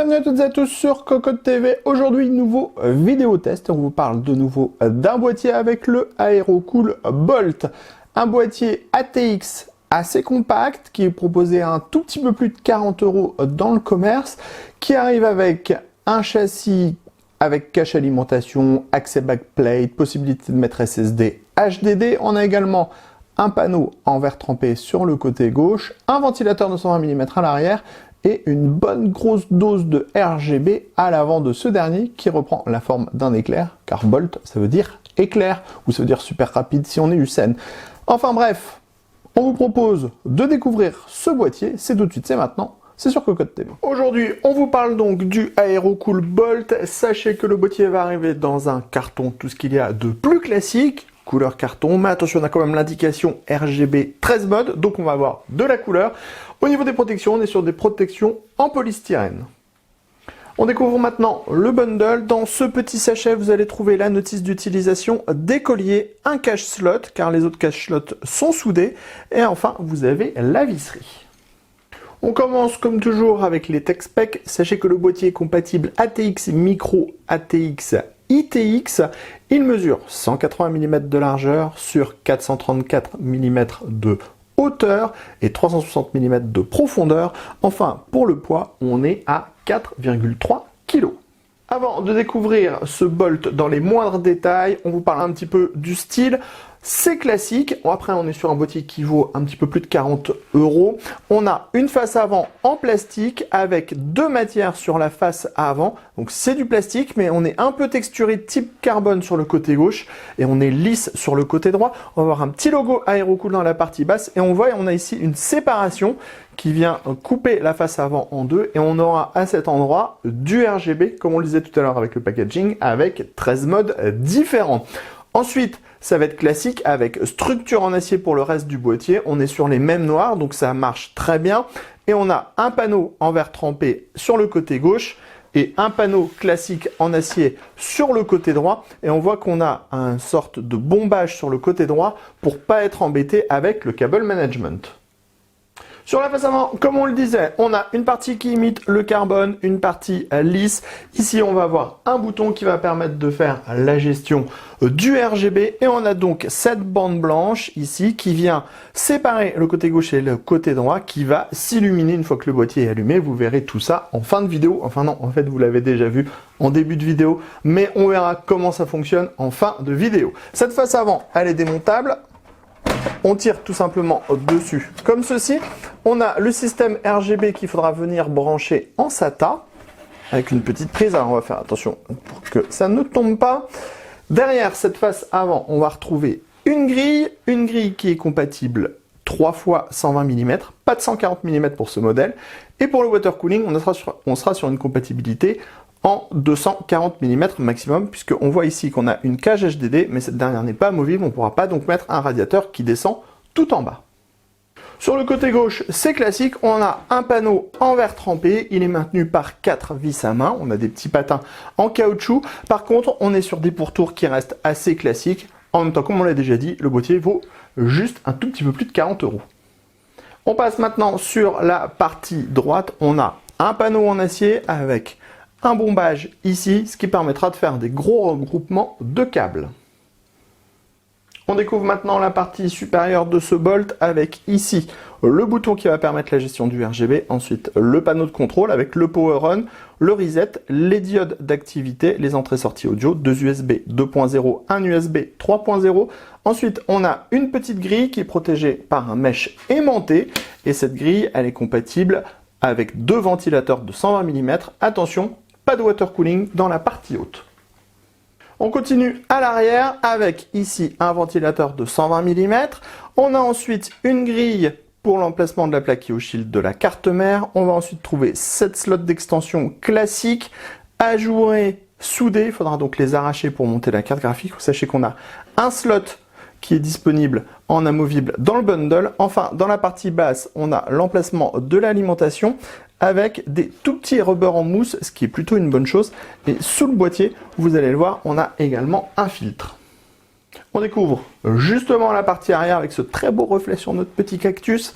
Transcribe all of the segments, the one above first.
Bienvenue à toutes et à tous sur Cocotte TV. Aujourd'hui, nouveau vidéo test. On vous parle de nouveau d'un boîtier avec le Aerocool Bolt. Un boîtier ATX assez compact qui est proposé à un tout petit peu plus de 40 € dans le commerce, qui arrive avec un châssis avec cache alimentation, accès backplate, possibilité de mettre SSD HDD. On a également un panneau en verre trempé sur le côté gauche, un ventilateur de 120 mm à l'arrière et une bonne grosse dose de RGB à l'avant de ce dernier qui reprend la forme d'un éclair, car Bolt ça veut dire éclair, ou ça veut dire super rapide si on est USEN. Enfin bref, on vous propose de découvrir ce boîtier, c'est tout de suite, c'est maintenant. C'est sur Cocotte TV. Aujourd'hui, on vous parle donc du Aerocool Bolt. Sachez que le boîtier va arriver dans un carton, tout ce qu'il y a de plus classique, couleur carton, mais attention, on a quand même l'indication RGB 13 mode, donc on va avoir de la couleur. Au niveau des protections, on est sur des protections en polystyrène. On découvre maintenant le bundle. Dans ce petit sachet, vous allez trouver la notice d'utilisation des colliers, un cache slot, car les autres cache slots sont soudés, et enfin, vous avez la visserie. On commence comme toujours avec les tech specs. Sachez que le boîtier est compatible ATX Micro, ATX ITX. Il mesure 180 mm de largeur sur 434 mm de hauteur et 360 mm de profondeur. Enfin, pour le poids, on est à 4,3 kg. Avant de découvrir ce Bolt dans les moindres détails, on vous parle un petit peu du style. C'est classique. Après, on est sur un boîtier qui vaut un petit peu plus de 40 €. On a une face avant en plastique avec deux matières sur la face avant. Donc, c'est du plastique, mais on est un peu texturé type carbone sur le côté gauche et on est lisse sur le côté droit. On va avoir un petit logo Aerocool dans la partie basse et on voit, on a ici une séparation qui vient couper la face avant en deux et on aura à cet endroit du RGB, comme on le disait tout à l'heure avec le packaging, avec 13 modes différents. Ensuite, ça va être classique avec structure en acier pour le reste du boîtier. On est sur les mêmes noirs, donc ça marche très bien. Et on a un panneau en verre trempé sur le côté gauche et un panneau classique en acier sur le côté droit. Et on voit qu'on a une sorte de bombage sur le côté droit pour pas être embêté avec le cable management. Sur la face avant, comme on le disait, on a une partie qui imite le carbone, une partie lisse. Ici, on va avoir un bouton qui va permettre de faire la gestion du RGB. Et on a donc cette bande blanche ici qui vient séparer le côté gauche et le côté droit qui va s'illuminer une fois que le boîtier est allumé. Vous verrez tout ça en fin de vidéo. Enfin non, en fait, vous l'avez déjà vu en début de vidéo. Mais on verra comment ça fonctionne en fin de vidéo. Cette face avant, elle est démontable. On tire tout simplement dessus comme ceci. On a le système RGB qu'il faudra venir brancher en SATA avec une petite prise. Alors on va faire attention pour que ça ne tombe pas. Derrière cette face avant, on va retrouver une grille qui est compatible 3 fois 120 mm, pas de 140 mm pour ce modèle. Et pour le water cooling, on sera sur une compatibilité en 240 mm maximum, puisqu'on voit ici qu'on a une cage HDD, mais cette dernière n'est pas amovible, on ne pourra pas donc mettre un radiateur qui descend tout en bas. Sur le côté gauche, c'est classique, on a un panneau en verre trempé, il est maintenu par 4 vis à main, on a des petits patins en caoutchouc. Par contre, on est sur des pourtours qui restent assez classiques. En même temps, comme on l'a déjà dit, le boîtier vaut juste un tout petit peu plus de 40 €. On passe maintenant sur la partie droite, on a un panneau en acier avec un bombage ici, ce qui permettra de faire des gros regroupements de câbles. On découvre maintenant la partie supérieure de ce Bolt avec ici le bouton qui va permettre la gestion du RGB, ensuite le panneau de contrôle avec le Power On, le Reset, les diodes d'activité, les entrées-sorties audio, 2 USB 2.0, un USB 3.0. Ensuite, on a une petite grille qui est protégée par un mesh aimanté et cette grille, elle est compatible avec deux ventilateurs de 120 mm. Attention, pas de water cooling dans la partie haute. On continue à l'arrière avec ici un ventilateur de 120 mm. On a ensuite une grille pour l'emplacement de la plaque IO Shield de la carte mère. On va ensuite trouver 7 slots d'extension classiques, ajourés, soudés. Il faudra donc les arracher pour monter la carte graphique. Sachez qu'on a un slot qui est disponible en amovible dans le bundle. Enfin, dans la partie basse, on a l'emplacement de l'alimentation avec des tout petits rubbers en mousse, ce qui est plutôt une bonne chose. Et sous le boîtier, vous allez le voir, on a également un filtre. On découvre justement la partie arrière avec ce très beau reflet sur notre petit cactus.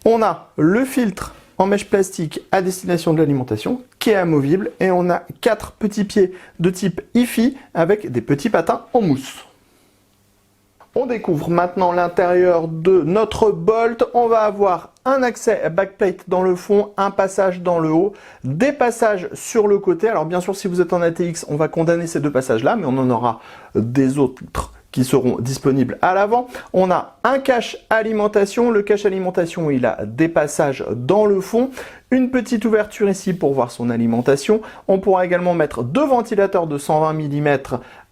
On a le filtre en mèche plastique à destination de l'alimentation qui est amovible et on a 4 petits pieds de type IFI avec des petits patins en mousse. On découvre maintenant l'intérieur de notre Bolt. On va avoir un accès backplate dans le fond, un passage dans le haut, des passages sur le côté. Alors bien sûr, si vous êtes en ATX, on va condamner ces deux passages-là, mais on en aura des autres qui seront disponibles à l'avant. On a un cache alimentation. Le cache alimentation, il a des passages dans le fond. Une petite ouverture ici pour voir son alimentation. On pourra également mettre 2 ventilateurs de 120 mm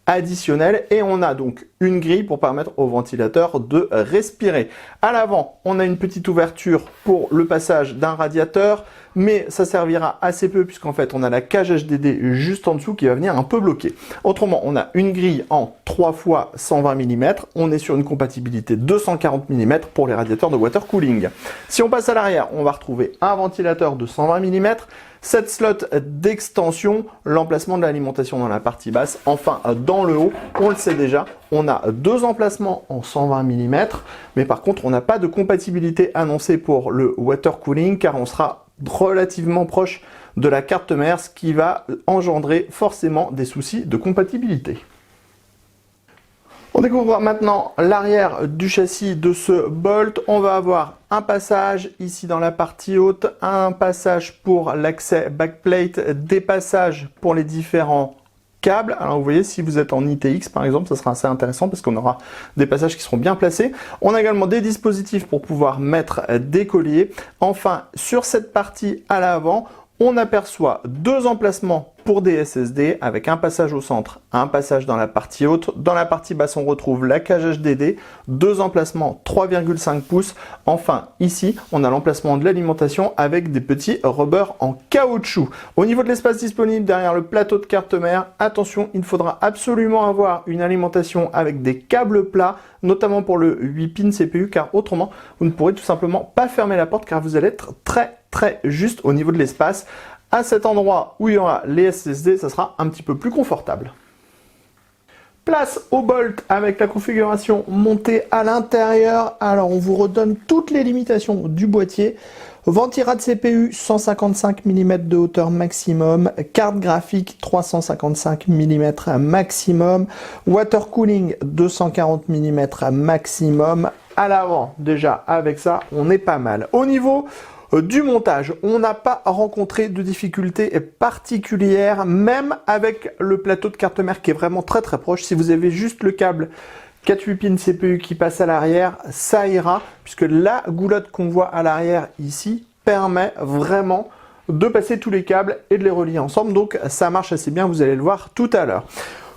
additionnel et on a donc une grille pour permettre au ventilateur de respirer. À l'avant, on a une petite ouverture pour le passage d'un radiateur, mais ça servira assez peu puisqu'en fait on a la cage HDD juste en dessous qui va venir un peu bloquer. Autrement, on a une grille en 3 fois 120 mm, on est sur une compatibilité 240 mm pour les radiateurs de water cooling. Si on passe à l'arrière, on va retrouver un ventilateur de 120 mm, 7 slots d'extension, l'emplacement de l'alimentation dans la partie basse. Enfin, dans le haut, on le sait déjà, on a 2 emplacements en 120 mm, mais par contre, on n'a pas de compatibilité annoncée pour le water cooling car on sera relativement proche de la carte mère, ce qui va engendrer forcément des soucis de compatibilité. On découvre maintenant l'arrière du châssis de ce Bolt. On va avoir un passage ici dans la partie haute, un passage pour l'accès backplate, des passages pour les différents câbles. Alors vous voyez, si vous êtes en ITX par exemple, ça sera assez intéressant parce qu'on aura des passages qui seront bien placés. On a également des dispositifs pour pouvoir mettre des colliers. Enfin, sur cette partie à l'avant, on aperçoit 2 emplacements pour des SSD avec un passage au centre, un passage dans la partie haute. Dans la partie basse, on retrouve la cage HDD, 2 emplacements 3,5 pouces. Enfin, ici, on a l'emplacement de l'alimentation avec des petits rubbers en caoutchouc. Au niveau de l'espace disponible derrière le plateau de carte mère, attention, il faudra absolument avoir une alimentation avec des câbles plats, notamment pour le 8 pin CPU, car autrement, vous ne pourrez tout simplement pas fermer la porte car vous allez être très juste au niveau de l'espace. À cet endroit où il y aura les SSD, ça sera un petit peu plus confortable. Place au Bolt avec la configuration montée à l'intérieur. Alors on vous redonne toutes les limitations du boîtier. Ventirad CPU 155 mm de hauteur maximum, carte graphique 355 mm maximum, water cooling 240 mm maximum. À l'avant, déjà avec ça, on est pas mal. Au niveau du montage, on n'a pas rencontré de difficultés particulières, même avec le plateau de carte mère qui est vraiment très proche. Si vous avez juste le câble 4-8 pins CPU qui passe à l'arrière, ça ira, puisque la goulotte qu'on voit à l'arrière ici permet vraiment de passer tous les câbles et de les relier ensemble. Donc ça marche assez bien, vous allez le voir tout à l'heure.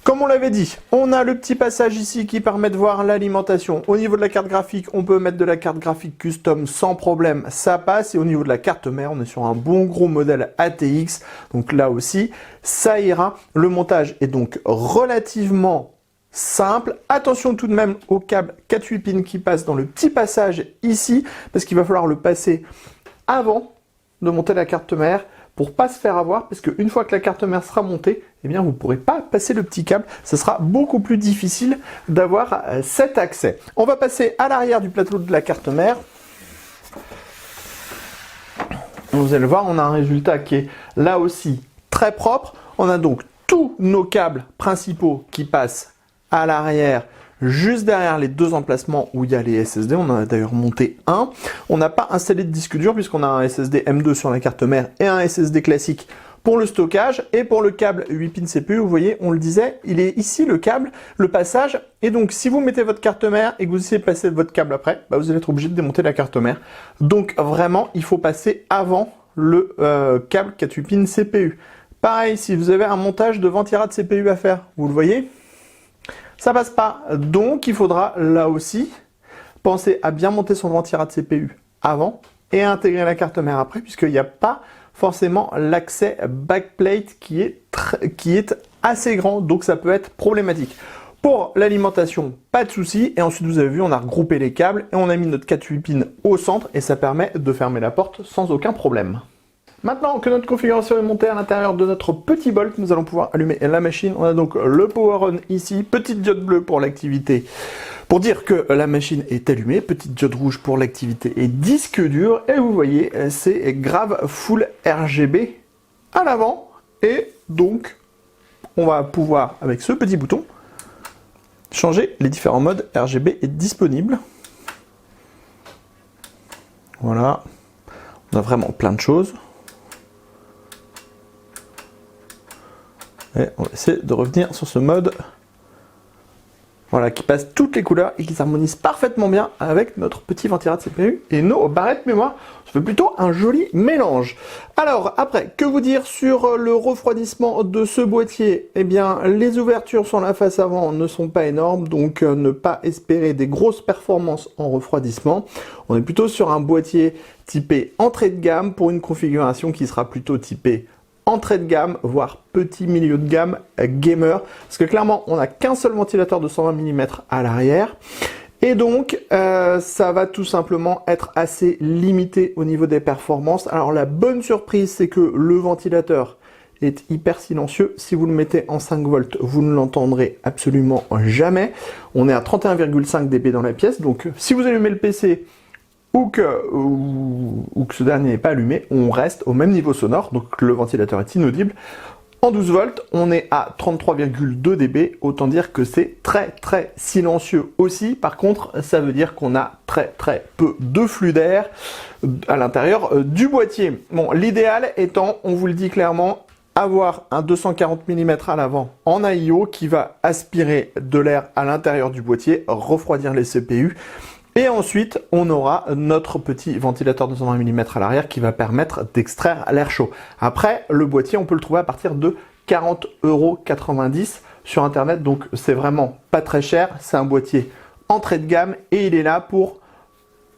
Comme on l'avait dit, on a le petit passage ici qui permet de voir l'alimentation. Au niveau de la carte graphique, on peut mettre de la carte graphique custom sans problème, ça passe. Et au niveau de la carte mère, on est sur un bon gros modèle ATX. Donc là aussi, ça ira. Le montage est donc relativement simple. Attention tout de même au câble 4-8 pins qui passe dans le petit passage ici, parce qu'il va falloir le passer avant de monter la carte mère, pour pas se faire avoir, parce qu'une fois que la carte mère sera montée, eh bien vous ne pourrez pas passer le petit câble, ce sera beaucoup plus difficile d'avoir cet accès. On va passer à l'arrière du plateau de la carte mère. Vous allez voir, on a un résultat qui est là aussi très propre. On a donc tous nos câbles principaux qui passent à l'arrière, juste derrière les 2 emplacements où il y a les SSD. On en a d'ailleurs monté un. On n'a pas installé de disque dur puisqu'on a un SSD M2 sur la carte mère et un SSD classique pour le stockage. Et pour le câble 8 pins CPU, vous voyez, on le disait, il est ici le câble, le passage. Et donc, si vous mettez votre carte mère et que vous essayez de passer votre câble après, bah, vous allez être obligé de démonter la carte mère. Donc, vraiment, il faut passer avant le câble 4-8 pins CPU. Pareil, si vous avez un montage de ventirad CPU à faire, vous le voyez, ça passe pas. Donc, il faudra là aussi penser à bien monter son ventirad CPU avant et à intégrer la carte mère après, puisqu'il n'y a pas forcément l'accès backplate qui est assez grand, donc ça peut être problématique. Pour l'alimentation, pas de souci. Et ensuite, vous avez vu, on a regroupé les câbles et on a mis notre 4-8 pins au centre et ça permet de fermer la porte sans aucun problème. Maintenant que notre configuration est montée à l'intérieur de notre petit Bolt, nous allons pouvoir allumer la machine. On a donc le power on ici, petite diode bleue pour l'activité Pour dire que la machine est allumée, petite diode rouge pour l'activité et disque dur. Et vous voyez, c'est grave full RGB à l'avant. Et donc, on va pouvoir, avec ce petit bouton, changer les différents modes RGB disponibles. Voilà. On a vraiment plein de choses. Et on va essayer de revenir sur ce mode. Voilà, qui passe toutes les couleurs et qui s'harmonise parfaitement bien avec notre petit ventilateur de CPU et nos barrettes mémoire. Ça fait plutôt un joli mélange. Alors, après, que vous dire sur le refroidissement de ce boîtier? Eh bien, les ouvertures sur la face avant ne sont pas énormes, donc ne pas espérer des grosses performances en refroidissement. On est plutôt sur un boîtier typé entrée de gamme pour une configuration qui sera plutôt typée entrée de gamme, voire petit milieu de gamme gamer, parce que clairement on n'a qu'un seul ventilateur de 120 mm à l'arrière, et donc ça va tout simplement être assez limité au niveau des performances. Alors la bonne surprise, c'est que le ventilateur est hyper silencieux. Si vous le mettez en 5 volts, vous ne l'entendrez absolument jamais. On est à 31,5 dB dans la pièce, donc si vous allumez le PC ou que ce dernier n'est pas allumé, on reste au même niveau sonore, donc le ventilateur est inaudible. En 12 volts, on est à 33,2 dB, autant dire que c'est très très silencieux aussi. Par contre, ça veut dire qu'on a très très peu de flux d'air à l'intérieur du boîtier. Bon, l'idéal étant, on vous le dit clairement, avoir un 240 mm à l'avant en AIO qui va aspirer de l'air à l'intérieur du boîtier, refroidir les CPU. Et ensuite, on aura notre petit ventilateur de 220 mm à l'arrière qui va permettre d'extraire l'air chaud. Après, le boîtier, on peut le trouver à partir de 40,90 € sur Internet. Donc, c'est vraiment pas très cher. C'est un boîtier entrée de gamme et il est là pour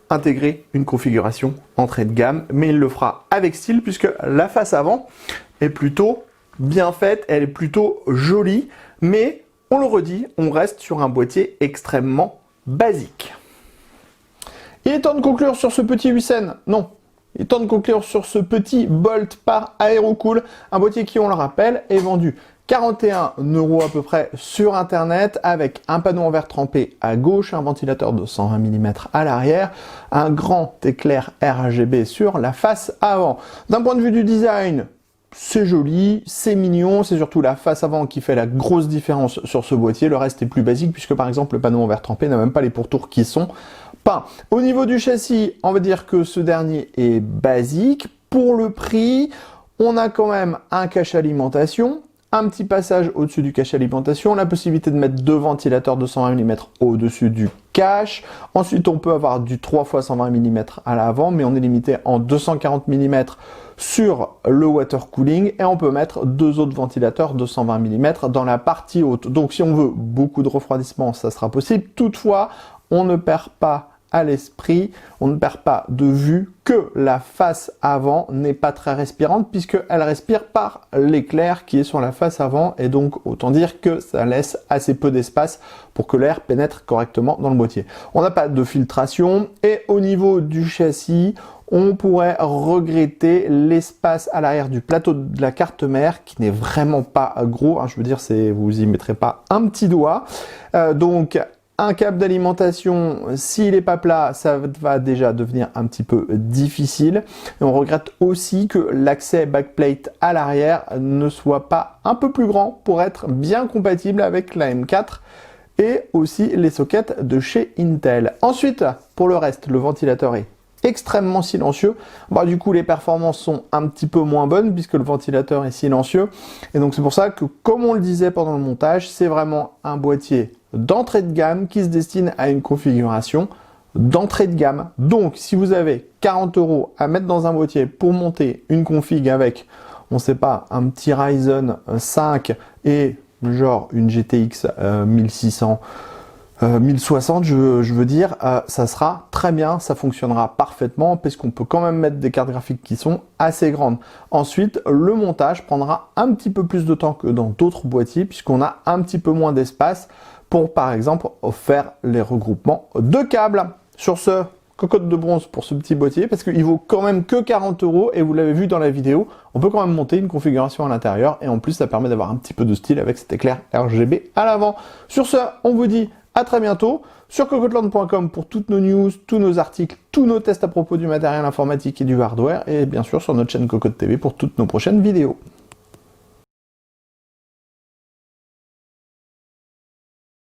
intégrer une configuration entrée de gamme. Mais il le fera avec style puisque la face avant est plutôt bien faite. Elle est plutôt jolie. Mais, on le redit, on reste sur un boîtier extrêmement basique. Il est temps de conclure sur ce petit Hussein. Non, il est temps de conclure sur ce petit Bolt par Aerocool. Un boîtier qui, on le rappelle, est vendu 41 € à peu près sur Internet avec un panneau en verre trempé à gauche, un ventilateur de 120 mm à l'arrière, un grand éclair RGB sur la face avant. D'un point de vue du design, c'est joli, c'est mignon, c'est surtout la face avant qui fait la grosse différence sur ce boîtier. Le reste est plus basique puisque par exemple le panneau en verre trempé n'a même pas les pourtours qui sont peints. Au niveau du châssis, on va dire que ce dernier est basique. Pour le prix, on a quand même un cache alimentation, un petit passage au-dessus du cache alimentation, la possibilité de mettre deux ventilateurs de 120 mm au-dessus du cache. Ensuite, on peut avoir du 3 x 120 mm à l'avant, mais on est limité en 240 mm sur le water cooling et on peut mettre deux autres ventilateurs de 120 mm dans la partie haute. Donc, si on veut beaucoup de refroidissement, ça sera possible. Toutefois, on ne perd pas à l'esprit, on ne perd pas de vue que la face avant n'est pas très respirante puisqu'elle respire par l'éclair qui est sur la face avant et donc autant dire que ça laisse assez peu d'espace pour que l'air pénètre correctement dans le boîtier. On n'a pas de filtration et au niveau du châssis, on pourrait regretter l'espace à l'arrière du plateau de la carte mère qui n'est vraiment pas gros, hein, je veux dire, vous y mettrez pas un petit doigt. Donc un câble d'alimentation, s'il n'est pas plat, ça va déjà devenir un petit peu difficile. Et on regrette aussi que l'accès backplate à l'arrière ne soit pas un peu plus grand pour être bien compatible avec la M4 et aussi les sockets de chez Intel. Ensuite, pour le reste, le ventilateur est extrêmement silencieux. Bah, du coup, les performances sont un petit peu moins bonnes puisque le ventilateur est silencieux. Et donc, c'est pour ça que, comme on le disait pendant le montage, c'est vraiment un boîtier d'entrée de gamme qui se destine à une configuration d'entrée de gamme. Donc, si vous avez 40 € à mettre dans un boîtier pour monter une config avec, on sait pas, un petit Ryzen 5 et genre une GTX 1600, 1060, je veux dire, ça sera très bien, ça fonctionnera parfaitement parce qu'on peut quand même mettre des cartes graphiques qui sont assez grandes. Ensuite, le montage prendra un petit peu plus de temps que dans d'autres boîtiers puisqu'on a un petit peu moins d'espace pour, par exemple, faire les regroupements de câbles. Sur ce, cocotte de bronze pour ce petit boîtier parce qu'il vaut quand même que 40 € et vous l'avez vu dans la vidéo, on peut quand même monter une configuration à l'intérieur et en plus ça permet d'avoir un petit peu de style avec cet éclair RGB à l'avant. Sur ce, on vous dit À très bientôt sur cocoteland.com pour toutes nos news, tous nos articles, tous nos tests à propos du matériel informatique et du hardware, et bien sûr sur notre chaîne Cocotte TV pour toutes nos prochaines vidéos.